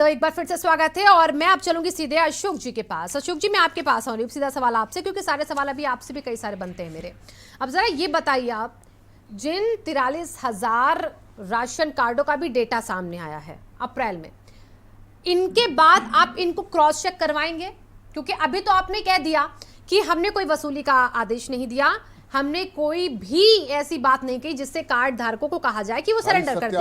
तो एक बार फिर से स्वागत है और मैं अब चलूंगी सीधे अशोक जी के पास। अशोक जी, मैं आपके पास आ रही हूँ, सीधा सवाल आपसे, क्योंकि सारे सवाल अभी आपसे भी कई सारे बनते हैं मेरे। अब जरा ये बताइए आप, जिन 43,000 राशन कार्डों का भी डेटा सामने आया है अप्रैल में, इनके बाद आप इनको क्रॉस चेक करवाएंगे? क्योंकि अभी तो आपने कह दिया कि हमने कोई वसूली का आदेश नहीं दिया, हमने कोई भी ऐसी बात नहीं की जिससे कार्ड धारकों को कहा जाए कि वो सरेंडर कर दे,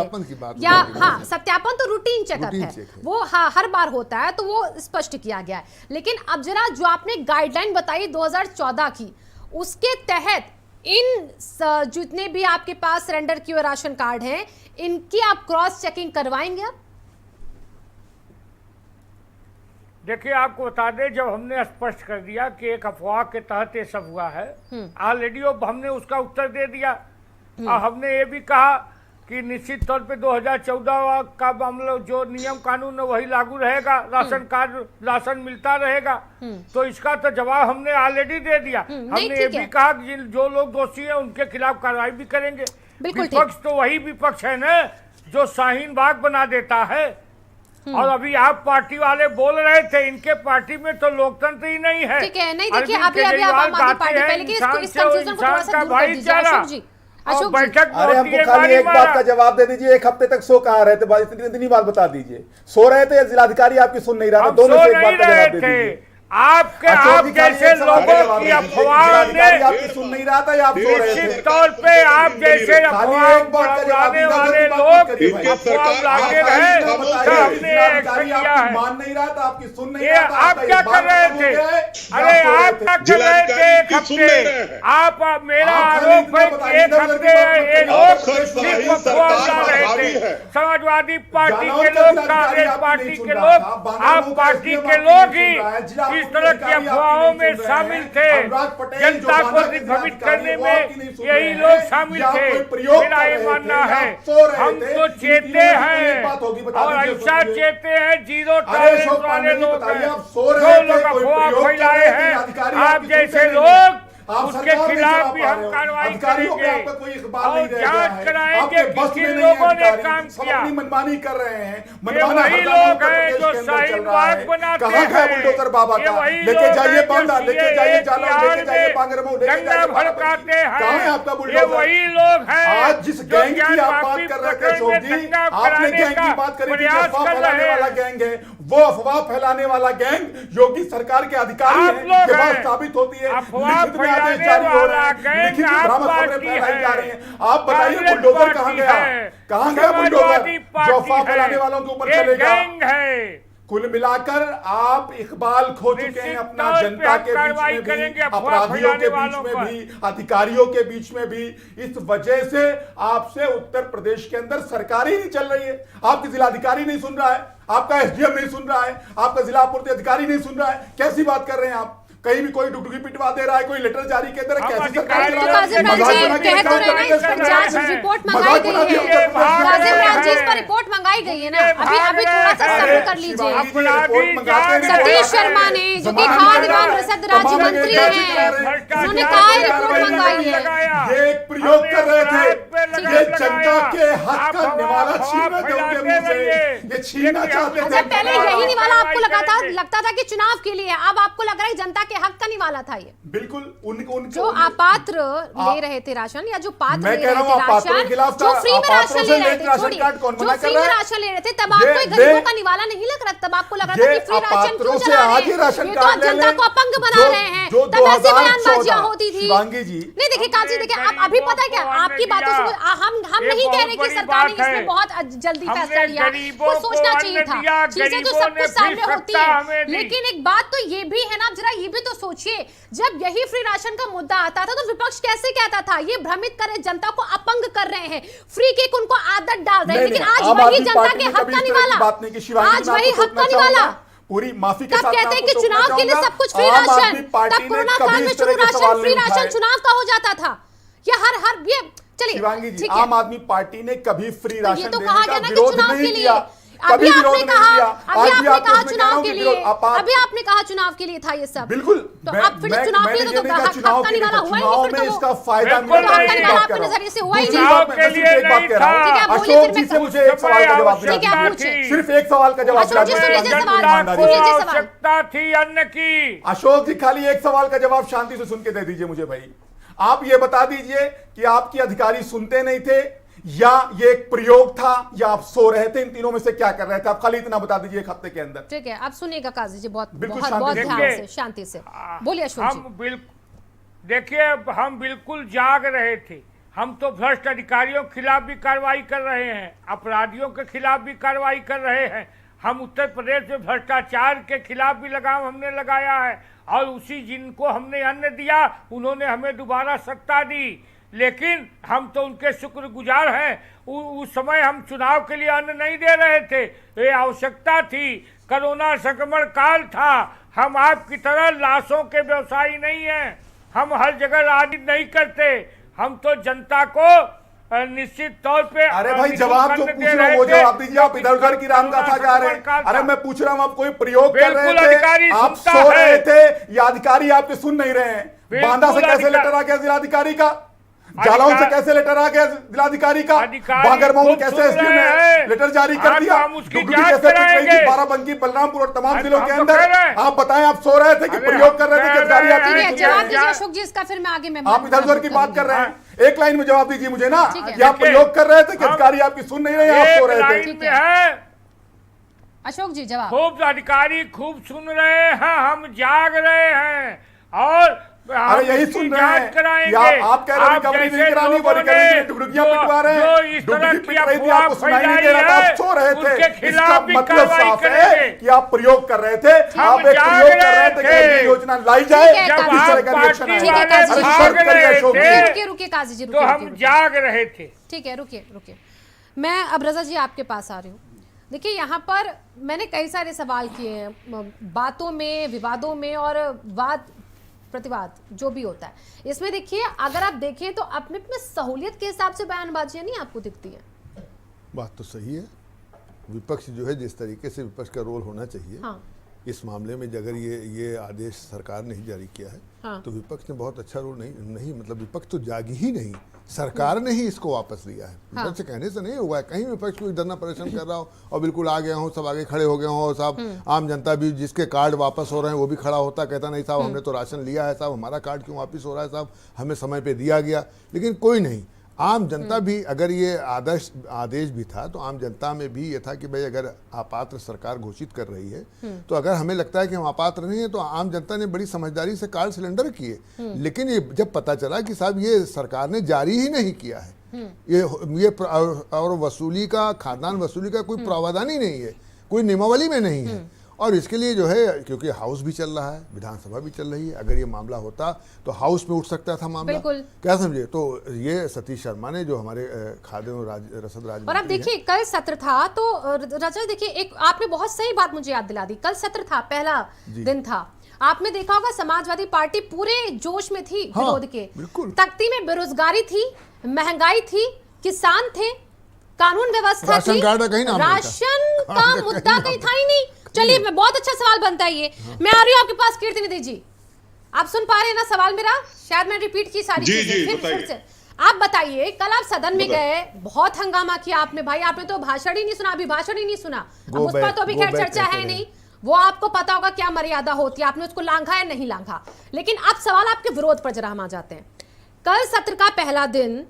या हाँ, सत्यापन तो रूटीन चेकअप है, वो हाँ हर बार होता है, तो वो स्पष्ट किया गया है। लेकिन अब जरा जो आपने गाइडलाइन बताई 2014 की, उसके तहत इन जितने भी आपके पास सरेंडर किए हुए राशन कार्ड हैं, इनकी आप क्रॉस चेकिंग करवाएंगे? अब देखिए, आपको बता दें, जब हमने स्पष्ट कर दिया कि एक अफवाह के तहत ये सब हुआ है, ऑलरेडी अब हमने उसका उत्तर दे दिया। और हमने ये भी कहा कि निश्चित तौर पे 2014 का मामला, जो नियम कानून है वही लागू रहेगा, राशन कार्ड राशन मिलता रहेगा। तो इसका तो जवाब हमने ऑलरेडी दे दिया। हमने ये भी कहा कि जो लोग दोषी हैं उनके खिलाफ कार्रवाई भी करेंगे। विपक्ष तो वही विपक्ष है ना जो शाहीन बाग बना देता है। और अभी आप पार्टी वाले बोल रहे थे, इनके पार्टी में तो लोकतंत्र ही नहीं है। ठीक है, नहीं देखिए, अभी आप आम आदमी पार्टी, पहले कि इस कंफ्यूजन को थोड़ा सा दूर कर दीजिए अशोक जी। अशोक बैठक, अरे हमको खाली एक बात का जवाब दे दीजिए, एक हफ्ते तक सो कहाँ रहे थे, इतनी बात बता दीजिए। सो रहे थे या जिलाधिकारी आपकी सुन नहीं रहा था? दोनों से एक बात का जवाब दे दीजिए। आप जैसे लोगों की अफवाह ने आपकी सुन नहीं रहा था या आप सो रहे थे? निश्चित तौर पे आप जैसे अफवाह उड़ाने वाले लोग अफवाह उड़ाते रहे, हमने एक्शन किया है। मान नहीं रहा था, आपकी सुन नहीं रहा था। आप क्या कर रहे थे? अरे आप क्या कर रहे थे? एक हफ्ते आप, मेरा आरोप है कि एक हफ्ते ये लोग सिर्फ अफवाह उड़ा रहे थे। समाजवादी पार्टी के लोग, कांग्रेस पार्टी के लोग, आप पार्टी के लोग ही इस तरह की अफवाहों में शामिल थे। जनता को दिग्भ्रमित करने में यही लोग शामिल थे। मेरा ये मानना है, हम तो चेते हैं और ऐसा चेते हैं, जीरो टॉलरेंस वाले लोग हैं। जो लोग अफवाह फैलाए हैं, आप जैसे लोग, उसके खिलाफ भी हम कार्रवाई करेंगे और जांच कराएंगे कि किन लोगों ने काम किया। मनमानी कर रहे हैं, ये वही लोग हैं जो शाहीन बाग बनाते हैं, ये वही लेके जाइए बांदा, लेके जाइए जाला, लेके जाइए बांगरमऊ, दंगा भड़काते हैं, ये वही लोग हैं आज जिस गैंग की आप बात कर रहे थे अशोक जी, आपने गैंग की बात करी थी, अफवाह फैलाने वाला गैंग है, वो अफवाह फैलाने वाला गैंग योगी सरकार के अधिकारी हैं, ये बात साबित होती है। आदेश जारी हो रहा है, लिखित में भ्रामक खबरें फैलाई जा रही हैं। आप बताइए बुलडोजर कहाँ गया? कहाँ गया बुलडोजर जो अफवाह फैलाने वालों के ऊपर चलेगा? कुल मिलाकर आप इकबाल खो चुके हैं अपना, जनता के बीच में भी, अपराधियों के बीच में भी, अधिकारियों के बीच में भी। इस वजह से आपसे उत्तर प्रदेश के अंदर सरकार ही नहीं चल रही है। आपके जिलाधिकारी नहीं सुन रहा है, आपका एसडीएम नहीं सुन रहा है, आपका जिला आपूर्ति अधिकारी नहीं सुन रहा है। कैसी बात कर रहे हैं आप? कहीं भी कोई डुगडुगी पिटवा दे रहा है, कोई लेटर जारी के अंदर कैसे सरकार रिपोर्ट मंगाई गई है ना, अभी थोड़ा सा सब्र कर लीजिए। सतीश शर्मा ने, जो कि खाद्य एवं रसद राज्य मंत्री हैं, उन्होंने कहा रिपोर्ट मंगाई है। ये एक प्रयोग कर रहे थे, ये जनता के हक का निवाला छीन रहे थे उनके मुंह से, ये छीनना चाहते थे। पहले यही निवाला आपको लगता था कि चुनाव के लिए, अब आपको लग रहा है जनता के हक का निवाला था ये? बिल्कुल। जो अपात्र ले रहे थे राशन, या जो पात्र ले रहे थे राशन, जो फ्री में राशन ले रहे थे, जो फ्री में राशन ले रहे थे, तब आपको गरीबों का निवाला नहीं लग रहा? तब आपको लग रहा था कि फ्री राशन क्यों चला रहे हैं, ये तो जनता को अपंग बना रहे हैं। तब ऐसी बयानबाजियां होती थी। नहीं देखिए काजी, देखिए आप अभी पता है क्या, आपकी बातों से हम नहीं कह रहे कि सरकार ने इसमें बहुत जल्दी फैसला लिया, कुछ सोचना चाहिए था। चीजें तो सब कुछ सामने होती है, लेकिन एक बात तो ये भी है ना, जरा ये भी तो सोचिए, जब यही फ्री राशन का मुद्दा आता था तो विपक्ष कैसे कहता था ये भ्रमित करे, जनता को अपंग कर रहे हैं, फ्री केक उनको आदत डाल रहे हैं। लेकिन आज वही जनता के हक का निवाला, आज वही हक का निवाला पूरी माफी के साथ कहते हैं कि चुनाव के लिए सब कुछ फ्री राशन, तब कोरोना काल में शुरू राशन, फ्री राशन चुनाव का हो जाता था। ये हर ये चलिए शिवांगी जी, आम आदमी पार्टी ने कभी फ्री राशन देने का विरोध नहीं किया, कभी विरोध नहीं किया। अभी आज भी आपने आप कहा उसमें चुनाव कहो के कि लिए, विरोध- अभी आपने कहा चुनाव के लिए था ये सब। बिल्कुल तो अब फिर चुनाव के लिए तो हफ्ता निकाला हुआ ही नहीं, फिर तो वो इसका फायदा बिल्कुल मिलेगा, नहीं। मैं तो बात आपके कर रहा हूं। नजरिए से हुआ ही दूसरी नहीं। बात चुनाव मैं के सिर्फ लिए एक बात नहीं कह रहा हूं। ठीक है, आप बोलिए, अशोक फिर जी मैं से मुझे एक सवाल का जवाब ठीक है, दिलाना आप है। पूछें। सिर्फ एक सवाल का जवाब अशोक जी से दिलाना लीजिए है। सवाल। ईमानदारी लीजिए से। सवाल। आवश्यकता थी अन्न की। अशोक जी खाली एक सवाल का जवाब शांति से सुन के दे दीजिए मुझे भाई। आप ये बता दीजिए कि आपके अधिकारी सुनते नहीं थे, या ये एक प्रयोग था, या आप सो रहे थे? इन तीनों में से क्या कर रहे थे आप? खाली इतना बता दीजिए एक हफ्ते के अंदर। ठीक है, आप सुनिएगा काजी जी, बहुत बिल्कुल बहुत शांति बहुत से ध्यान देखिए। से, शांति से बोलिए अशोक जी। हम देखिए, हम बिल्कुल जाग रहे थे। हम तो भ्रष्ट अधिकारियों के खिलाफ भी कार्रवाई कर रहे हैं, अपराधियों के खिलाफ भी कार्रवाई कर रहे हैं। हम उत्तर प्रदेश में भ्रष्टाचार के खिलाफ भी लगाम हमने लगाया है, और उसी जिनको हमने अन्न दिया उन्होंने हमें दोबारा सत्ता दी। लेकिन हम तो उनके शुक्रगुजार हैं। उस समय हम चुनाव के लिए अन्न नहीं दे रहे थे, ये आवश्यकता थी। कोरोना संक्रमण काल था। हम आपकी तरह लाशों के व्यवसायी नहीं हैं। हम हर जगह राजनीति नहीं करते। हम तो जनता को निश्चित तौर पे अरे भाई जवाब जो पूछ रहा हूं वो जवाब दीजिए। आप इधर उधर की राम गाथा जा रहे हैं। अरे मैं पूछ रहा हूं, आप कोई प्रयोग कर रहे थे, आप सो रहे थे, या अधिकारी आपके सुन नहीं रहे हैं? बांदा से कैसे लेटर आ गया जिलाधिकारी का? जालौन से कैसे लेटर आ गया जिलाधिकारी का? बागरमऊ में कैसे एसडीएम ने लेटर जारी कर दिया? डुगडुगी कैसे पिट रही थी? बाराबंकी, बलरामपुर और तमाम जिलों के अंदर। आप बताएं, आप सो रहे थे कि प्रयोग कर रहे थे कि अधिकारी आपकी ठीक है, नहीं सुन जवाब रहे हैं? दीजिए अशोक जी इसका, फिर मैं आगे मैं आप इधर उधर की बात कर रहे हैं। एक लाइन में जवाब दीजिए मुझे ना, ठीक है। कि आप प्रयोग कर रहे थे कि अधिकारी आपकी सुन नहीं रहे, आप सो रहे थे? लाइन में है, अशोक जी जवाब। खूब अधिकारी खूब सुन रहे हैं, हम जाग रहे हैं और अरे यही सुन रहे हैं कि आप कह रहे हैं रिकवरी नहीं करानी, वो रिकवरी डुगडुगियां पिटवा रहे हैं। डुगडुगी पिट रही थी, आपको सुनाई नहीं दे रहा था, आप सो रहे थे। इसका मतलब साफ है कि आप प्रयोग कर रहे थे। आप एक प्रयोग कर रहे थे कि ये योजना लाई जाए, ठीक है, इस तरह का रिएक्शन ठीक है, आया। काजी जी, अरे शर्त करिए अशोक जी। रुकिए रुकिए काजी जी, तो रुकिए हम रुकिए। जाग रहे थे। ठीक है, रुकिए रुकिए। मैं अब रजा जी आपके पास आ रही हूँ। देखिए, यहाँ पर मैंने कई सारे सवाल किए हैं, बातों में, विवादों में, और वाद प्रतिवाद जो भी होता है इसमें। देखिए, अगर आप देखें तो अपने अपने सहूलियत के हिसाब से बयानबाजियां नहीं आपको दिखती हैं। बात तो सही है। विपक्ष जो है, जिस तरीके से विपक्ष का रोल होना चाहिए, हाँ। इस मामले में अगर ये आदेश सरकार ने ही जारी किया है, हाँ। तो विपक्ष ने बहुत अच्छा रोल नहीं मतलब विपक्ष तो जागी ही नहीं, सरकार ने ही इसको वापस लिया है। हाँ। विपक्ष कहने से नहीं हुआ है। कहीं विपक्ष कोई धरना प्रदर्शन कर रहा हो और बिल्कुल आ गया हो, सब आगे खड़े हो गए हो, और साहब आम जनता भी जिसके कार्ड वापस हो रहे हैं वो भी खड़ा होता, कहता नहीं साहब हमने तो राशन लिया है, साहब हमारा कार्ड क्यों वापस हो रहा है, साहब हमें समय पे दिया गया। लेकिन कोई नहीं, आम जनता भी, अगर ये आदेश भी था तो आम जनता में भी ये था कि भाई अगर अपात्र सरकार घोषित कर रही है, तो अगर हमें लगता है कि हम अपात्र नहीं है, तो आम जनता ने बड़ी समझदारी से कार्ड सिलेंडर किए। लेकिन ये जब पता चला कि साहब ये सरकार ने जारी ही नहीं किया है, ये और वसूली का, खाद्यान्न वसूली का कोई प्रावधान ही नहीं है, कोई नियमावली में नहीं है। और इसके लिए जो है, क्योंकि हाउस भी चल रहा है, विधानसभा भी चल रही है, अगर ये मामला होता तो हाउस में उठ सकता था मामला, क्या समझे? तो ये सतीश शर्मा ने, जो हमारे खाद्य और रसद राज्य, और अब देखिए, कल सत्र था, तो रजा देखिए, एक आपने बहुत सही बात मुझे याद दिला दी। कल सत्र था, पहला दिन था। आपने देखा होगा समाजवादी पार्टी पूरे जोश में थी विरोध के। बिल्कुल। तख्ती में बेरोजगारी थी, महंगाई थी, किसान थे, कानून व्यवस्था थी, राशन कार्ड कहीं नाम नहीं था। राशन का मुद्दा कहीं था ही नहीं। चलिए, मैं बहुत अच्छा सवाल बनता है ये। मैं आ रही हूँ आपके पास, कीर्ति निधि जी, आप सुन पा रहे हैं ना सवाल मेरा? शायद मैं रिपीट की सारी चीजें फिर से। आप बताइए, कल आप सदन में गए, बहुत हंगामा किया आपने भाई, आपने तो भाषण ही नहीं सुना, अभी भाषण ही नहीं सुना। अब उस पर तो अभी खैर चर्चा है नहीं, वो आपको पता होगा क्या मर्यादा होती है, आपने उसको लांघा या नहीं लांघा। लेकिन अब सवाल आपके विरोध पर जरा हम आ जाते हैं। कल सत्र का पहला दिन,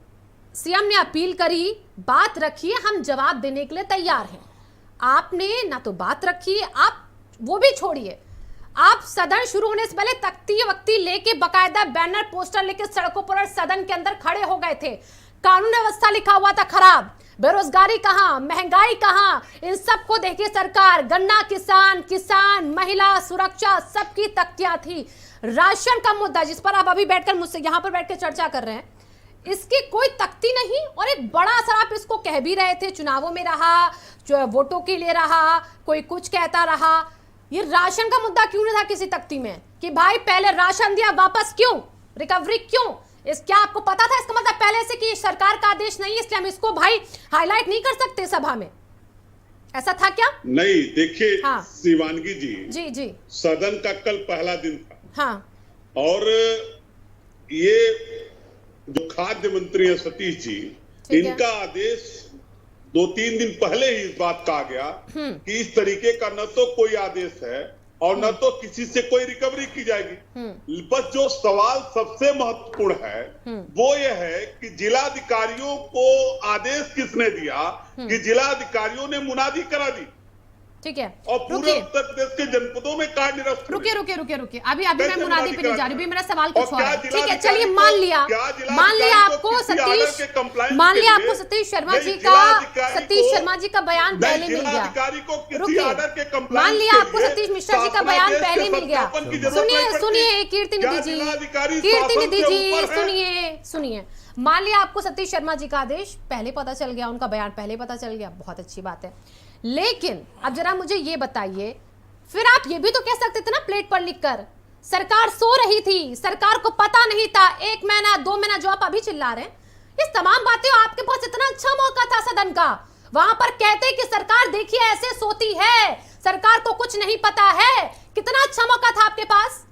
सीएम ने अपील करी, बात रखिए, हम जवाब देने के लिए तैयार हैं। आपने ना तो बात रखी, आप वो भी छोड़िए, आप सदन शुरू होने से पहले तख्ती वक्ती लेके, बकायदा बैनर पोस्टर लेके सड़कों पर सदन के अंदर खड़े हो गए थे। कानून व्यवस्था लिखा हुआ था खराब, बेरोजगारी कहां, महंगाई कहां, इन सबको देखिए सरकार, गन्ना किसान, महिला सुरक्षा, सबकी तख्तियां थी। राशन का मुद्दा, जिस पर आप अभी बैठकर मुझसे यहां पर बैठकर चर्चा कर रहे हैं, इसकी कोई तख्ती नहीं। और एक बड़ा असर आप इसको कह भी रहे थे, चुनावों में रहा, वोटों के लिए रहा, कोई कुछ कहता रहा। ये राशन का मुद्दा क्यों नहीं था किसी तख्ती में, कि भाई पहले राशन दिया वापस क्यों, रिकवरी क्यों? इस क्या आपको पता था इसका मतलब पहले से कि सरकार का आदेश नहीं है, इसलिए हम इसको भाई हाईलाइट नहीं कर सकते सभा में? ऐसा था क्या? नहीं, देखिए हाँ। शिवानगी जी, जी जी सदन का कल पहला दिन था। हाँ और ये जो खाद्य मंत्री है सतीश जी, ठीक है। इनका आदेश 2-3 दिन पहले ही इस बात कहा गया कि इस तरीके का न तो कोई आदेश है और न तो किसी से कोई रिकवरी की जाएगी। बस जो सवाल सबसे महत्वपूर्ण है वो ये है कि जिलाधिकारियों को आदेश किसने दिया कि जिलाधिकारियों ने मुनादी करा दी ठीक है। और पूरे उत्तर प्रदेश के जनपदों में कार्ड निरस्त हुए। रुके अभी मैं कैसे मुनादी पे नहीं जा रही, अभी मेरा सवाल और कुछ और क्या है। ठीक है, जिलाधिकारी चलिए को- मान लिया क्या जिलाधिकारी आपको को किसी ऑर्डर के सतीश compliance मान के लिया लिए- आपको सतीश शर्मा नहीं, जी जिलाधिकारी का बयान नहीं, पहले मिल गया। जिलाधिकारी को किसी रुकिए, ऑर्डर के compliance मान लिया के आपको लिए सतीश मिश्रा जी का शासनादेश बयान के पहले मिल गया। सत्यापन की जरूरत नहीं पड़ती। सुनिए कीर्तिनिधि क्या जी जिलाधिकारी कीर्तिनिधि शासन से जी ऊपर है? सुनिए मान लिया आपको सतीश शर्मा जी का आदेश पहले पता चल गया, उनका बयान पहले पता चल गया, बहुत अच्छी बात है। लेकिन अब जरा मुझे ये बताइए, फिर आप ये भी तो कह सकते थे ना प्लेट पर लिखकर, सरकार सो रही थी, सरकार को पता नहीं था, 1 महीना 2 महीना जो आप अभी चिल्ला रहे हैं, इस तमाम बातें आपके पास इतना अच्छा मौका था सदन का, वहां पर कहते कि सरकार देखिए ऐसे सोती है, सरकार को कुछ नहीं पता है, कितना अच्छा मौका था आपके पास।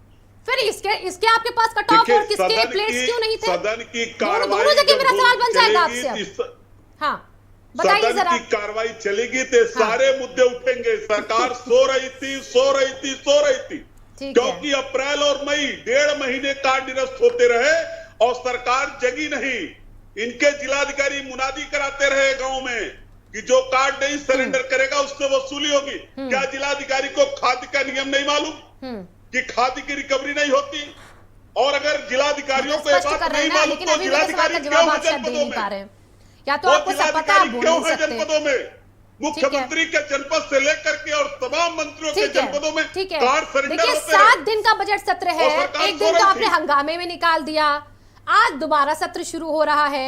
फिर इसके आपके पास कट ऑफ और किसके प्लेट्स क्यों नहीं थे? सदन की दोनों जगह मेरा सवाल बन जाएगा आपसे अब। हाँ बताइए सदन जरा। की कार्रवाई चलेगी तो सारे मुद्दे उठेंगे। सरकार सो रही थी ठीक है। क्योंकि अप्रैल और मई 1.5 महीने कार्ड निरस्त होते रहे और सरकार जगी नहीं। इनके जिलाधिकारी मुनादी कराते रहे गांव में कि जो कार्ड नहीं सरेंडर करेगा उससे वसूली होगी। क्या जिलाधिकारी को खाद्य का नियम नहीं मालूम कि खाद्य की रिकवरी नहीं होती? और अगर जिलाधिकारियों को स्पष्ट बात कर रहे नहीं हैं ना, मालूम लेकिन तो अभी मेरे सवाल जिलाधिकारी का क्यों जवाब है आप शायद दे जनपदों नहीं पा में? रहे हैं, या तो वो आपको सब पता है, जिलाधिकारी आप बोल क्यों नहीं है सकते। जनपदों में? मुख्यमंत्री के जनपद से लेकर के और तमाम मंत्रियों के जनपदों में ठीक है। कार्ड सरेंडर देखिए होते हैं। 7 दिन का बजट सत्र है, और सरकार एक दिन सो तो रही आपने थी। हंगामे में निकाल दिया, आज दोबारा सत्र शुरू हो रहा है।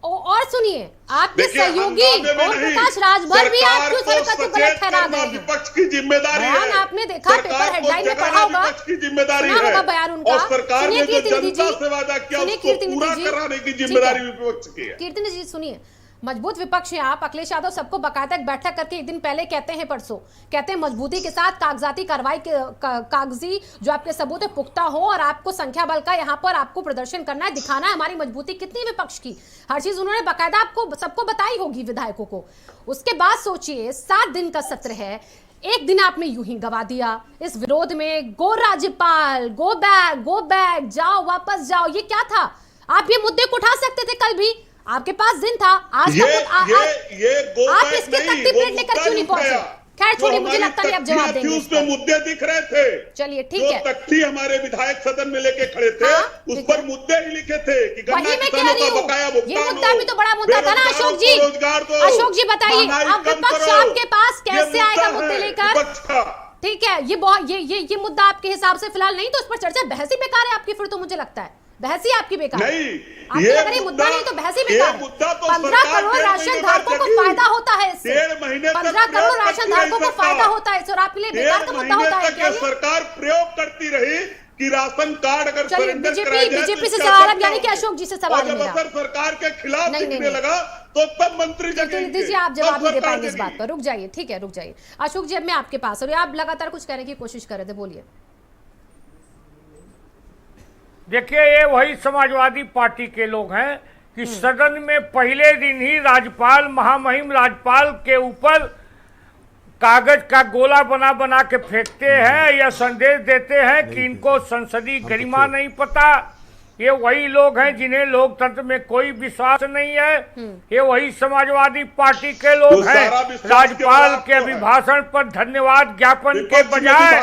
और सुनिए आपके देखिए, सहयोगी हंगामे में ओम नहीं, प्रकाश राजभर भी आप सरकार क्यों को सरकार को गलत सचेत ठहरा करना गए हैं? विपक्ष की जिम्मेदारी है। बयान आपने देखा, पेपर सरकार को हेडलाइन में जगाना पढ़ा होगा, विपक्ष की जिम्मेदारी सुना है। होगा बयान उनका। और सरकार सुनिए ने जो कीर्तिनिधि जनता जी, से वादा किया सुनिए उसको कीर्तिनिधि पूरा जी, कराने की ठीक है। जिम्मेदारी विपक्ष की है। कीर्तिनिधि जी सुनिए, मजबूत विपक्ष है आप, अखिलेश यादव सबको बाकायदा एक बैठक करके एक दिन पहले कहते हैं, परसों कहते हैं मजबूती के साथ कागजाती कार्रवाई कागजी जो आपके सबूत है पुख्ता हो, और आपको संख्या बल का यहाँ पर आपको प्रदर्शन करना है, दिखाना है हमारी मजबूती कितनी विपक्ष की, हर चीज उन्होंने बाकायदा आपको सबको बताई होगी विधायकों को। उसके बाद सोचिए 7 दिन का सत्र है, एक दिन आपने यूं ही गवा दिया इस विरोध में, गो राज्यपाल, गो बैक, जाओ वापस जाओ, ये क्या था? आप ये मुद्दे को उठा सकते थे, कल भी आपके पास दिन था। आज ये आप इसके तख्ती प्लेट लेकर क्यों नहीं पहुंचे? खैर छोड़िए, मुझे लगता नहीं आप जवाब देंगे इस पर। मुद्दे दिख रहे थे, चलिए ठीक जो है। तख्ती हमारे विधायक सदन में लेके खड़े थे, हाँ, उस ठीक पर है। मुद्दे ही लिखे थे कि वही गन्ना मैं कह किसानों रही का बकाया हूँ, भुगतान ये मुद्दा हो, भी तो बड़ा मुद्दा था ना बेरोजगारों अशोक जी। को रोजगार दो, अशोक जी बताइए, महंगाई अब कम विपक्ष करो। आपके पास ये कैसे आएगा मुद्दा मुद्दे है लेकर? विपक्ष का। ठीक है, ये मुद्दा आपके हिसाब से फिलहाल नहीं, तो इस पर चर्चा, बहस ही बेकार है आपकी, फिर तो मुझे लगता है बहस ही आपकी बेकार है। नहीं, आपकी ये अगर ये मुद्दा नहीं तो बहस ही ये बेकार है। मुद्दा तो 15 सरकार करोड़ 1.5 राशन महीने धारकों बाद को जगी। फायदा होता है इससे, 1.5 महीने तक 15 करोड़ प्रयोग राशन करती धारकों रही को फायदा सरकार। होता है इससे, और आपके लिए बेकार का मुद्दा होता है 1.5 क्या महीने तक ये? सरकार प्रयोग करती रही कि राशन कार्ड अगर चलिए, सरेंडर बीजेपी कराया जाए से तो सवाल, क्या अब यानी कि होगा? अशोक जी से सवाल और जब मेरा। असर सरकार के खिलाफ नहीं, दिखने नहीं। लगा तो तब मंत्री कीर्तिनिधि जी आप जवाब नहीं दे पाएंगे इस बात पर, रुक जाइए, ठीक है रुक जाइए। अशोक जी अब मैं आपके पास, और आप लगातार कुछ कहने की कोशिश कर रहे थे, बोलिए। देखिए, ये वही समाजवादी पार्टी के लोग हैं कि सदन में पहले दिन ही राज्यपाल, महामहिम राज्यपाल के ऊपर कागज का गोला बना बना के फेंकते हैं या संदेश देते हैं कि इनको संसदीय गरिमा नहीं पता। ये वही लोग हैं जिन्हें लोकतंत्र में कोई विश्वास नहीं है। ये वही समाजवादी पार्टी के लोग हैं। राज्यपाल के अभिभाषण पर धन्यवाद ज्ञापन के बजाय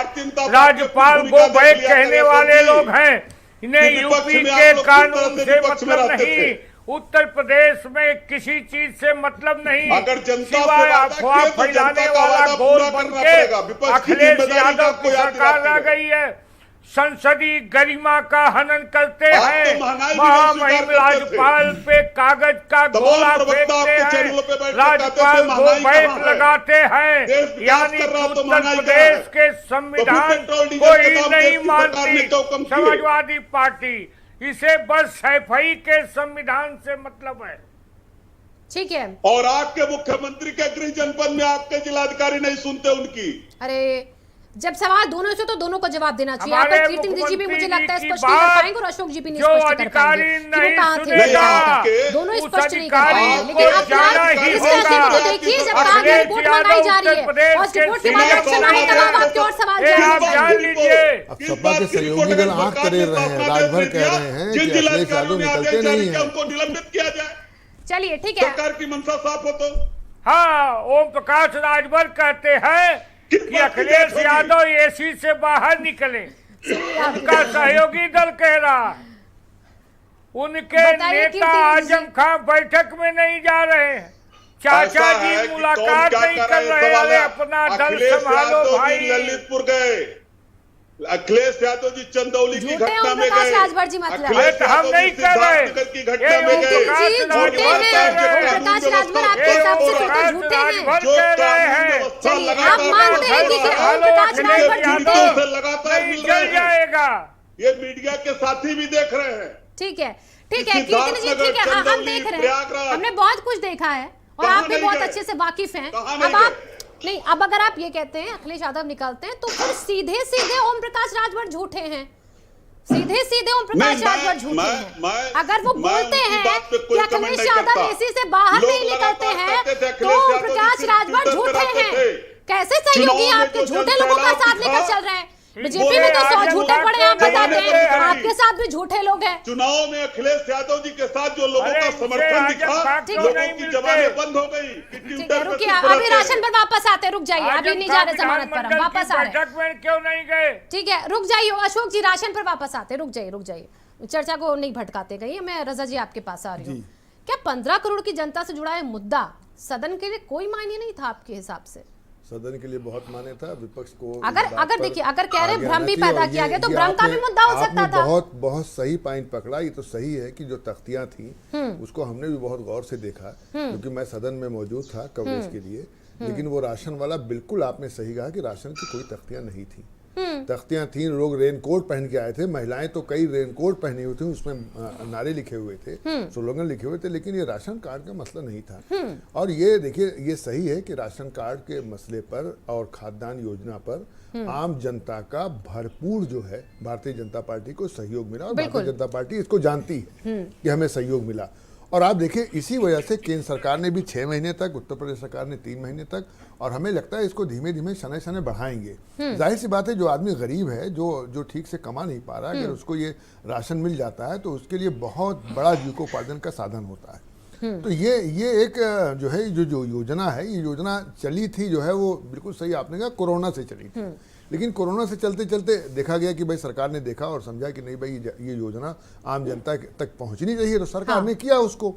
राज्यपाल को बैक कहने वाले लोग हैं। इन्हें यूपी के कानून से मतलब नहीं, उत्तर प्रदेश में किसी चीज से मतलब नहीं, अगर जनता सिवाय से वादा अफवाह किए तो फैलाने जनता का वाला वादा गोल पूरा बन करना के पड़ेगा। विपक्ष की अखिलेश जिम्मेदारी यादव का की कोई याद सरकार दिलाती आ है। गई है, संसदीय गरिमा का हनन करते आप तो हैं, महंगाई भी महामहिम स्वीकार करते राज्यपाल पे कागज का तमाम गोला प्रवक्ता फेंकते आपके चैनलों पे हैं, बैठ के राज्यपाल कहते थे, को महंगाई बैक कहाँ है? लगाते हैं, देश विकास यानी कर रहा तो उत्तर महंगाई कहाँ प्रदेश है? के तो संविधान फिर पेट्रोल डीजल कोई के दाम नहीं देश की सरकार ने मानती क्यों कम किए? समाजवादी पार्टी, इसे बस सैफई के संविधान से मतलब है। ठीक है। और आपके मुख्यमंत्री के गृह जनपद में आपके जिलाधिकारी नहीं सुनते उनकी। अरे जब सवाल दोनों से तो दोनों को जवाब देना चाहिए। हमारे आपका कीर्ति जी भी मुझे लगता है मुख्यमंत्री स्पष्ट की नहीं कर बात पाएंगे और अशोक जी भी नहीं जो स्पष्ट कर अधिकारी पाएंगे कि वो नहीं कहाँ थे, सुनेगा, कहाँ थे। दोनों उस स्पष्ट नहीं कर अधिकारी पाएंगे। को लेकिन आप जाना फिलहाल ही इस होगा। फैसले को देखिए, जब कहा गया रिपोर्ट मंगाई जा रही है और इस रिपोर्ट के बाद एक्शन आने तब आप आपके और सवाल ये आप जवाब जान लीजिए। अब सपा के सहयोगी दल आंख तरेर रहे हैं, राजभर कह रहे हैं कि अखिलेश यादव निकलते नहीं है। उनको निलंबित किया जाए। चलिए ठीक है। सरकार की मंशा साफ हो तो। हाँ, ओम प्रकाश राजभर कहते हैं कि अखिलेश यादव एसी से बाहर निकले। उनका सहयोगी दल कह रहा, उनके नेता आजम खान बैठक में नहीं जा रहे हैं। चाचा जी मुलाकात नहीं कर रहे हैं, अपना दल संभालो भाई। ललितपुर गए, अखिलेश यादव जी चंदौली की घटना में गए, राजभर जी मतलब अखिलेश हम नहीं कर रहे की घटना में गए। झूठे हैं प्रकाश राजभर, आपके हिसाब से फिर तो झूठे हैं। जो कानून चलिए आप मानते हैं कि ओम प्रकाश राजभर झूठे हैं? लगातार मिल चल रहे हैं। जाएगा। ये मीडिया के साथी भी देख रहे हैं। ठीक है ठीक है कीर्ति जी, ठीक है। हाँ, हम देख रहे हैं, हमने बहुत कुछ देखा है और आप भी बहुत अच्छे से वाकिफ हैं। अब आप नहीं, अब अगर आप ये कहते हैं अखिलेश यादव निकलते हैं तो फिर सीधे सीधे ओम प्रकाश राजभर झूठे हैं। सीधे सीधे ओम प्रकाश राजभर झूठे हैं। अगर वो बोलते हैं कि अखिलेश यादव एसी से बाहर नहीं निकलते हैं तो ओम प्रकाश राजभर झूठे हैं। कैसे सहयोगी आपके झूठे लोगों का साथ लेकर चल रहे हैं? बीजेपी में तो 100 झूठे पड़े, आप बताते हैं आपके साथ भी झूठे लोग हैं। चुनाव में अखिलेश यादव जी के साथ जो लोगों का समर्थन दिखा, लोगों की जबानें बंद हो गई। ठीक है, रुकिए, अभी राशन पर वापस आते, रुक जाइए, अभी नहीं जा रहे जमानत पर, हम वापस आ रहे हैं। क्यों नहीं गए? ठीक है, रुक जाइए अशोक जी, राशन पर वापस आते, रुक जाइए, चर्चा को नहीं भटकाते गई। मैं रजा जी आपके पास आ रही हूँ। क्या 15 करोड़ की जनता से जुड़ा है मुद्दा सदन के लिए कोई मायने नहीं था आपके हिसाब से? सदन के लिए बहुत माने था, विपक्ष को अगर देखिए, अगर कह रहे भ्रम भी पैदा किया गया तो भ्रम का भी मुद्दा हो सकता था। बहुत सही पॉइंट पकड़ा। ये तो सही है कि जो तख्तियां थी उसको हमने भी बहुत गौर से देखा, क्योंकि मैं सदन में मौजूद था कवरेज के लिए। लेकिन वो राशन वाला, बिल्कुल आपने सही कहा कि राशन की कोई तख्तियां नहीं थी। तख्तियां थी, लोग रेनकोट पहन के आए थे, महिलाएं तो कई रेनकोट पहनी हुई थी, उसमें नारे लिखे हुए थे, स्लोगन लिखे हुए थे, लेकिन ये राशन कार्ड का मसला नहीं था। और ये देखिए, ये सही है कि राशन कार्ड के मसले पर और खाद्यान्न योजना पर आम जनता का भरपूर जो है भारतीय जनता पार्टी को सहयोग मिला, और भारतीय जनता पार्टी इसको जानती है कि हमें सहयोग मिला। और आप देखिए, इसी वजह से केंद्र सरकार ने भी 6 महीने तक, उत्तर प्रदेश सरकार ने 3 महीने तक, और हमें लगता है इसको धीमे धीमे शनै शनै बढ़ाएंगे। जाहिर सी बात है, जो आदमी गरीब है, जो ठीक से कमा नहीं पा रहा, अगर उसको ये राशन मिल जाता है तो उसके लिए बहुत बड़ा जीविकोपार्जन का साधन होता है। तो ये एक जो है, जो योजना है, ये योजना चली थी जो है, वो बिल्कुल सही आपने कहा, कोरोना से चली थी। लेकिन कोरोना से चलते चलते देखा गया कि भाई सरकार ने देखा और समझा कि नहीं भाई, ये योजना आम जनता तक पहुंचनी चाहिए, तो सरकार ने किया उसको।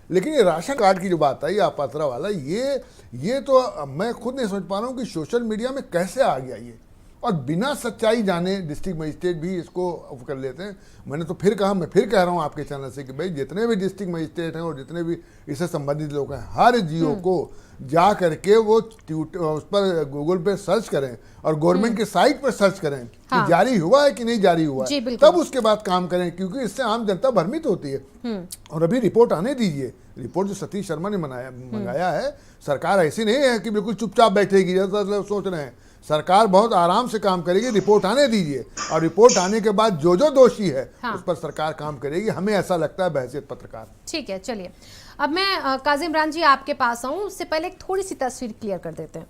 लेकिन ये राशन कार्ड की जो बात है, ये आपात्रा वाला, ये तो मैं खुद नहीं समझ पा रहा हूँ कि सोशल मीडिया में कैसे आ गया ये, और बिना सच्चाई जाने डिस्ट्रिक्ट मजिस्ट्रेट भी इसको कर लेते हैं। मैंने तो फिर कहा, मैं फिर कह रहा हूँ आपके चैनल से कि भाई, जितने भी डिस्ट्रिक्ट मजिस्ट्रेट हैं और जितने भी इससे संबंधित लोग हैं, हर जियो को जा करके वो उस पर गूगल पे सर्च करें और गवर्नमेंट के साइट पर सर्च करें कि जारी हुआ है कि नहीं जारी हुआ है, तब उसके बाद काम करें, क्योंकि इससे आम जनता भ्रमित होती है। और अभी रिपोर्ट आने दीजिए। रिपोर्ट जो सतीश शर्मा ने मंगाया है, सरकार ऐसी नहीं है कि बिल्कुल चुपचाप बैठेगी जैसा सोच रहे हैं। सरकार बहुत आराम से काम करेगी, रिपोर्ट आने दीजिए, और रिपोर्ट आने के बाद जो दोषी है उस पर सरकार काम करेगी, हमें ऐसा लगता है बहैसियत पत्रकार। ठीक है, चलिए अब मैं काजिम इमरान जी आपके पास आऊं, उससे पहले एक थोड़ी सी तस्वीर क्लियर कर देते हैं।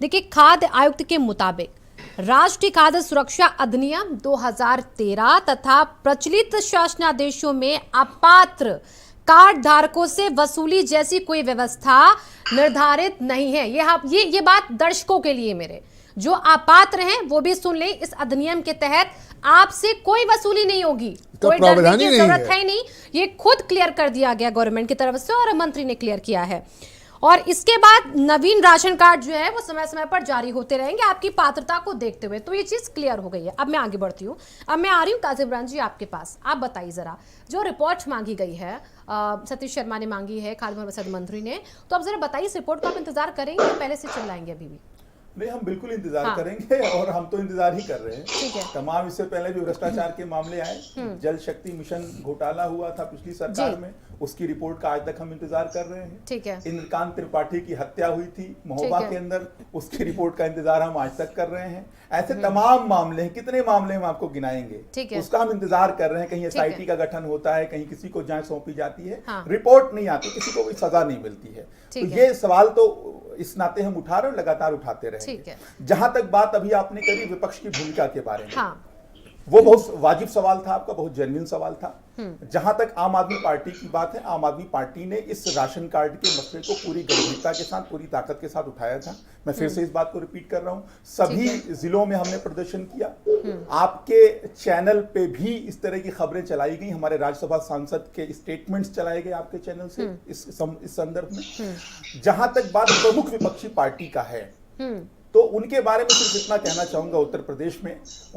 देखिए, खाद्य आयुक्त के मुताबिक राष्ट्रीय खाद्य सुरक्षा अधिनियम 2013 तथा प्रचलित शासनादेशों में अपात्र कार्ड धारकों से वसूली जैसी कोई व्यवस्था निर्धारित नहीं है। ये बात दर्शकों के लिए, मेरे जो अपात्र हैं वो भी सुन लें, इस अधिनियम के तहत आपसे कोई वसूली नहीं होगी, कोई डरने की जरूरत है नहीं। ये खुद क्लियर कर दिया गया गवर्नमेंट की तरफ से, और मंत्री ने क्लियर किया है। और इसके बाद नवीन राशन कार्ड जो है वो समय समय पर जारी होते रहेंगे आपकी पात्रता को देखते हुए। तो ये चीज क्लियर हो गई है। अब मैं आगे बढ़ती हूँ, अब मैं आ रही हूँ काजिम इमरान जी आपके पास। आप बताइए जरा, जो रिपोर्ट मांगी गई है, सतीश शर्मा ने मांगी है, खाद्य एवं मंत्री ने, तो अब जरा बताइए, इस रिपोर्ट का आप इंतजार करेंगे या पहले से चिल्लाएंगे अभी भी? नहीं, हम बिल्कुल इंतजार करेंगे, और हम तो इंतजार ही कर रहे हैं। ठीक है। तमाम इससे पहले भी भ्रष्टाचार के मामले आए, जल शक्ति मिशन घोटाला हुआ था पिछली सरकार में, उसकी रिपोर्ट का आज तक हम इंतजार कर रहे हैं। ठीक है। इंद्रकांत त्रिपाठी की हत्या हुई थी महोबा के अंदर, उसकी रिपोर्ट का इंतजार हम आज तक कर रहे हैं। ऐसे तमाम मामले हैं, कितने मामले हम आपको गिनाएंगे, उसका हम इंतजार कर रहे हैं। कहीं एसआईटी का गठन होता है, कहीं किसी को जांच सौंपी जाती है, रिपोर्ट नहीं आती, किसी को कोई सजा नहीं मिलती है। तो ये सवाल तो इस नाते हम उठा रहे हैं, लगातार उठाते रहेंगे। जहां तक बात अभी आपने करी विपक्ष की भूमिका के बारे में, वो बहुत वाजिब सवाल था आपका, बहुत जेन्युइन सवाल था। जहां तक आम आदमी पार्टी की बात है, आम आदमी पार्टी ने इस राशन कार्ड के मसले को पूरी गंभीरता के साथ, पूरी ताकत के साथ उठाया था। मैं फिर से इस बात को रिपीट कर रहा हूं, सभी जिलों में हमने प्रदर्शन किया। आपके चैनल पे भी इस तरह की खबरें चलाई गई, हमारे राज्यसभा सांसद के स्टेटमेंट्स चलाए गए आपके चैनल से इस संदर्भ में। जहां तक बात प्रमुख विपक्षी पार्टी का है, तो उनके बारे में सिर्फ इतना कहना चाहूंगा, उत्तर प्रदेश में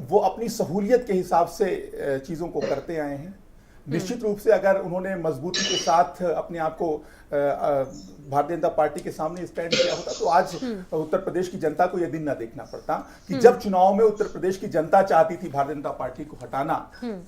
वो अपनी सहूलियत के हिसाब से चीजों को करते आए हैं। निश्चित रूप से अगर उन्होंने मजबूती के साथ अपने आप को भारतीय जनता पार्टी के सामने स्टैंड किया होता, तो आज उत्तर प्रदेश की जनता को यह दिन न देखना पड़ता कि जब चुनाव में उत्तर प्रदेश की जनता चाहती थी भारतीय जनता पार्टी को हटाना,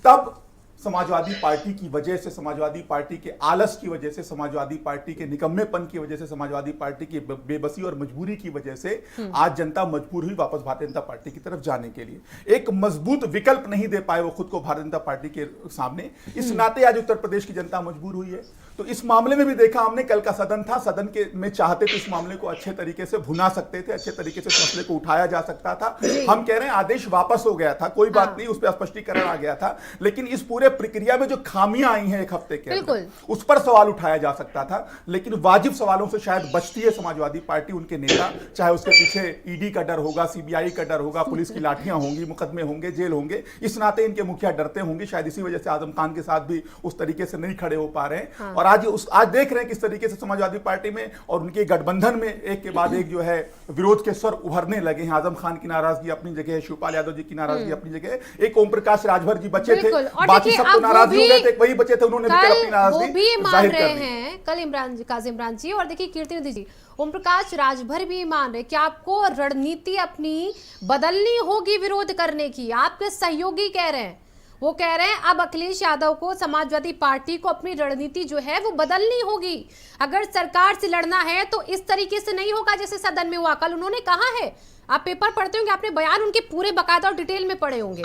तब समाजवादी पार्टी की वजह से, समाजवादी पार्टी के आलस की वजह से, समाजवादी पार्टी के निकम्मेपन की वजह से, समाजवादी पार्टी की बेबसी और मजबूरी की वजह से आज जनता मजबूर हुई वापस भारतीय जनता पार्टी की तरफ जाने के लिए। एक मजबूत विकल्प नहीं दे पाए वो खुद को भारतीय जनता पार्टी के सामने, इस नाते आज उत्तर प्रदेश की जनता मजबूर हुई है। तो इस मामले में भी देखा हमने, कल का सदन था, सदन के में चाहते तो इस मामले को अच्छे तरीके से भुना सकते थे, अच्छे तरीके से इस मसले को उठाया जा सकता था। हम कह रहे हैं आदेश वापस हो गया था, कोई बात नहीं, उस पर स्पष्टीकरण आ गया था, लेकिन इस पूरे प्रक्रिया में जो खामियां आई हैं एक हफ्ते के अंदर, उस पर सवाल उठाया जा सकता था। लेकिन वाजिब सवालों से शायद बचती है समाजवादी पार्टी, उनके नेता, चाहे उसके पीछे ईडी का डर होगा, सीबीआई का डर होगा, पुलिस की लाठियां होंगी, मुकदमे होंगे, जेल होंगे, इस नाते इनके मुखिया डरते होंगे। शायद इसी वजह से आजम खान के साथ भी उस तरीके से नहीं खड़े हो पा रहे हैं। और आज देख रहे हैं किस तरीके से समाजवादी पार्टी में और उनके गठबंधन में एक के बाद एक जो है विरोध के स्वर उभरने लगे हैं। आजम खान की नाराजगी अपनी जगह है, शिवपाल यादव जी की नाराजगी अपनी जगह है, एक ओम प्रकाश राजभर जी बचे थे, बाकी सब तो नाराज हो गए थे, वही बचे थे, उन्होंने भी अपनी नाराजगी मान रहे हैं। कल काजिम इमरान जी और देखिए कीर्तिनिधि जी, ओम प्रकाश राजभर भी मान रहे कि आपको रणनीति अपनी बदलनी होगी विरोध करने की। आपके सहयोगी कह रहे हैं, वो कह रहे हैं अब अखिलेश यादव को, समाजवादी पार्टी को अपनी रणनीति जो है वो बदलनी होगी। अगर सरकार से लड़ना है तो इस तरीके से नहीं होगा जैसे सदन में हुआ। कल उन्होंने कहा है, आप पेपर पढ़ते होंगे, आपने बयान उनके पूरे बाकायदा और डिटेल में पढ़े होंगे,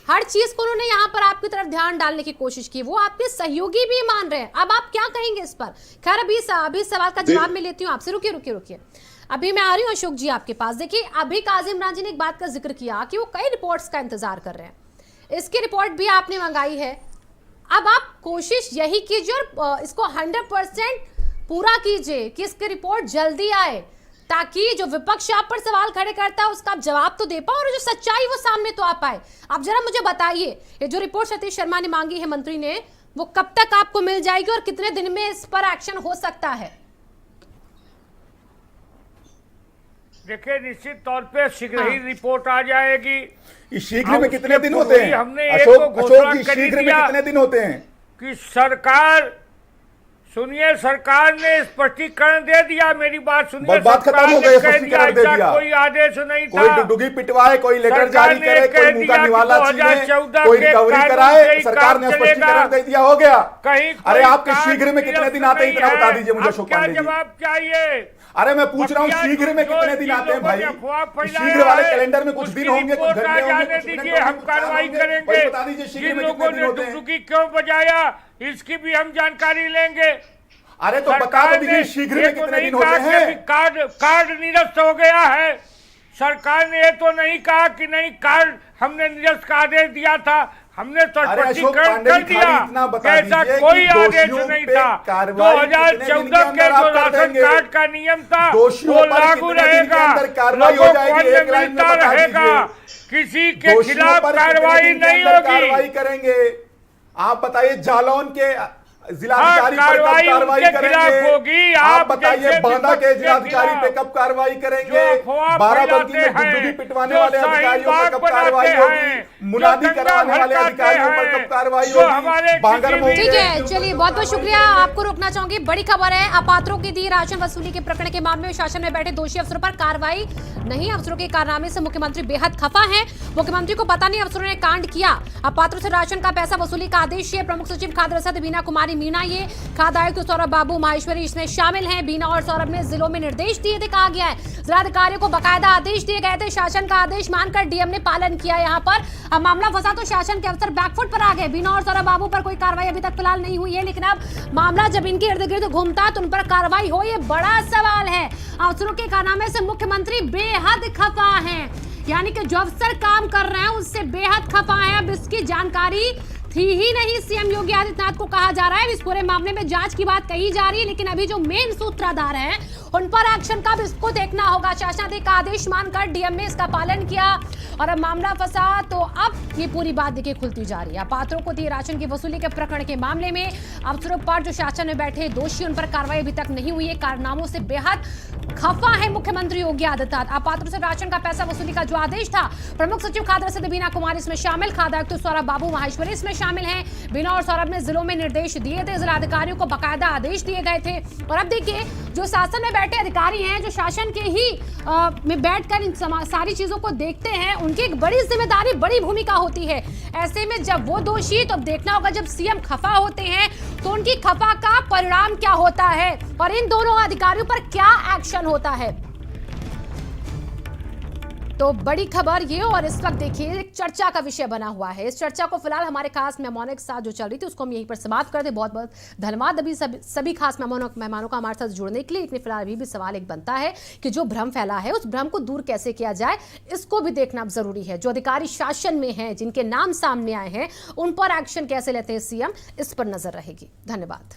हर चीज को उन्होंने यहाँ पर आपकी तरफ ध्यान डालने की कोशिश की। वो आपके सहयोगी भी मान रहे हैं। अब आप क्या कहेंगे इस पर? खैर अभी सवाल का जवाब मैं लेती हूँ आपसे। रुकिए, अभी मैं आ रही हूँ अशोक जी आपके पास। देखिए अभी काजिम इमरान जी ने एक बात का जिक्र किया कि वो कई रिपोर्ट्स का इंतजार कर रहे हैं, इसकी रिपोर्ट भी आपने मंगाई है। अब आप कोशिश यही कीजिए और इसको 100% पूरा कीजिए कि इसकी रिपोर्ट जल्दी आए, ताकि जो विपक्ष आप पर सवाल खड़े करता है उसका आप जवाब तो दे पाओ और जो सच्चाई वो सामने तो आ पाए। आप जरा मुझे बताइए, ये जो रिपोर्ट सतीश शर्मा ने मांगी है मंत्री ने, वो कब तक आपको मिल जाएगी और कितने दिन में इस पर एक्शन हो सकता है? देखिए निश्चित तौर पे शीघ्र ही रिपोर्ट आ जाएगी। इस शीघ्र में कितने दिन होते हैं? अशोक जी, शीघ्र में कितने दिन होते हैं? कि सरकार, सुनिए, सरकार ने स्पष्टीकरण दे दिया, मेरी बात सुनिए, बात खत्म हो गई, स्पष्टीकरण दे दिया, कोई आदेश नहीं था, कोई डुगी पिटवाए, कोई लेटर जारी करे, कोई मुंह का निवाला छीने, कोई रिकवरी कराए, सरकार ने स्पष्टीकरण दे दिया, हो गया। कहीं अरे आपके शीघ्र में कितने दिन आते हैं इतना बता दीजिए मुझे अशोक पांडे जी। जवाब चाहिए। अरे मैं पूछ रहा हूँ शीघ्र में कितने दिन आते हैं भाई? शीघ्र वाले कैलेंडर में कुछ दिन होंगे, कुछ घंटे होंगे, दीजिए, हम कार्रवाई करेंगे। बता दीजिए शीघ्र जिन में लोगों कितने दिन ने होते हैं? डुगडुगी क्यों बजाया इसकी भी हम जानकारी लेंगे। अरे तो बता तो दीजिए शीघ्र में कितने दिन होते हैं? कार्ड निरस्त हो गया है। सरकार ने ये तो नहीं कहा कि नहीं कार्ड हमने निरस्त का आदेश दिया था, हमने तो स्पष्टीकरण कर दिया, ऐसा कोई आदेश नहीं था। 2014 के जो राशन कार्ड का नियम था वो लागू रहेगा, लोगों को अन्य मिलता रहेगा, किसी के खिलाफ कार्रवाई नहीं होगी। करेंगे आप बताइए, जालौन के जिलाधिकारी पर कब कार्रवाई करेंगे? होगी। आप बताइए, बांदा के जिलाधिकारी पे कब कार्रवाई करेंगे? बाराबंकी में डुगडुगी पिटवाने वाले अधिकारियों पर कब कार्रवाई होगी? मुनादी करवाने वाले अधिकारियों पर कब कार्रवाई होगी? बांगरमऊ। ठीक है, चलिए बहुत बहुत शुक्रिया। आपको रोकना चाहूंगी, बड़ी खबर है, अपात्रों की दी राशन वसूली के प्रकरण के मामले में शासन में बैठे दोषी अफसरों पर कार्रवाई नहीं। अफसरों के कारनामे से मुख्यमंत्री बेहद खफा है। मुख्यमंत्री को पता नहीं अफसरों ने कांड किया। अपात्रों से राशन का पैसा वसूली का आदेश है। प्रमुख सचिव खाद्य रसद बीना कुमारी मीणा ये खाद्य आयुक्त सौरभ बाबू माहेश्वरी इसमें शामिल हैं। बीना और सौरभ ने जिलों में निर्देश दिए थे, कहा गया है जिलाधिकारियों को बकायदा आदेश दिए गए थे। शासन का आदेश मानकर डीएम ने पालन किया। यहाँ पर अब मामला फंसा तो शासन के अफसर बैकफुट पर आ गए। बीना और सौरभ बाबू पर कोई कार्रवाई अभी तक फिलहाल नहीं हुई है, लेकिन अब मामला जब इनके इर्द गिर्द घूमता तो उन पर कार्रवाई हो, ये बड़ा सवाल है। अफसरों के कारनामे से मुख्यमंत्री बेहद खफा हैं, यानी कि जो अफसर काम कर रहे हैं उससे बेहद खफा हैं। अब इसकी जानकारी थी ही नहीं सीएम योगी आदित्यनाथ को, कहा जा रहा है इस पूरे मामले में जांच की बात कही जा रही है, लेकिन अभी जो मेन सूत्रधार हैं उन पर एक्शन कब इसको देखना होगा। शासनादेश का आदेश मानकर डीएम ने इसका पालन किया और अब मामला फंसा तो अब ये पूरी बात देखिए खुलती जा रही है। पात्रों को दिए राशन की वसूली के प्रकरण के मामले में अफसरों पर जो शासन में बैठे दोषी उन पर कार्रवाई अभी तक नहीं हुई है। कारनामों से बेहद खफा है मुख्यमंत्री योगी आदित्यनाथ। अपात्रों से राशन का पैसा वसूली का जो आदेश था, प्रमुख सचिव खाद्य रसद बीना कुमारी इसमें शामिल, खाद्य आयुक्त सौरभ बाबू माहेश्वरी इसमें शामिल हैं। बीना और सौरभ ने जिलों में निर्देश दिए थे, जिलाधिकारियों को बकायदा आदेश दिए गए थे। और अब देखिए जो शासन में बैठे अधिकारी हैं, जो शासन के ही में बैठकर इन सारी चीजों को देखते हैं, उनकी एक बड़ी जिम्मेदारी, बड़ी भूमिका होती है। ऐसे में जब वो दोषी, तो अब देखना होगा जब सीएम खफा होते हैं तो उनकी खफा का परिणाम क्या होता है और इन दोनों अधिकारियों पर क्या एक्शन होता है। तो बड़ी खबर ये, और इस वक्त देखिए एक चर्चा का विषय बना हुआ है। इस चर्चा को फिलहाल हमारे खास मेहमानों के साथ जो चल रही थी उसको हम यहीं पर समाप्त कर दे। बहुत बहुत धन्यवाद अभी सभी खास मेहमानों का हमारे साथ जुड़ने के लिए। लेकिन फिलहाल अभी भी सवाल एक बनता है कि जो भ्रम फैला है उस भ्रम को दूर कैसे किया जाए, इसको भी देखना जरूरी है। जो अधिकारी शासन में हैं, जिनके नाम सामने आए हैं, उन पर एक्शन कैसे लेते हैं सीएम, इस पर नजर रहेगी। धन्यवाद।